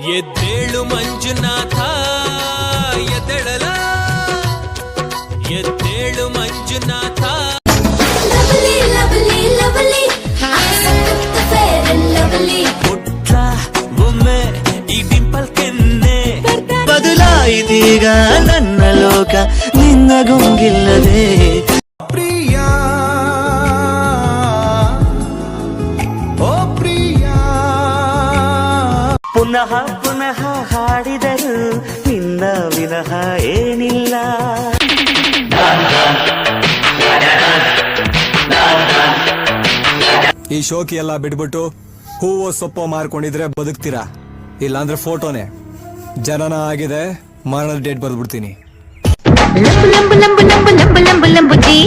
ಎದ್ದೇಳು ಮಂಜುನಾಥ ಎದ್ದೇಳಲ ಎದ್ದೇಳು Manjunatha lovely lovely lovely ಸಖತ್ ಫೇರ್ ಅಂಡ್ ಲವ್ಲಿ ಪುಟ್ಟ ಒಮ್ಮೆ ಈ ಡಿಂಪಲ್ ಕೆನ್ನೆ ಬದಲಾಯಿತೀಗ ನನ್ನ ಲೋಕ ನಿನ್ನ ಗುಂಗಿಲ್ಲದೆ ಪ್ರಿಯ ಓ ಪ್ರಿಯ ಪುನಃ ಪುನಃ ಹಾಡಿದರು ನಿನ್ನ ವಿನಃ ಏನಿಲ್ಲ ಈ ಶೋಕಿ ಎಲ್ಲ ಬಿಟ್ಬಿಟ್ಟು ಹೂವು ಸೊಪ್ಪು ಮಾರ್ಕೊಂಡಿದ್ರೆ ಬದುಕ್ತೀರಾ, ಇಲ್ಲಾಂದ್ರೆ ಫೋಟೋನೇ. ಜನನ ಆಗಿದೆ, ಮರಣದ ಡೇಟ್ ಬರ್ದ್ಬಿಡ್ತೀನಿ. ಲಂಬು ಲಂಬು ಲಂಬು ಲಂಬು ಲಂಬು ಲಂಬು ಲಂಬು ಜಿ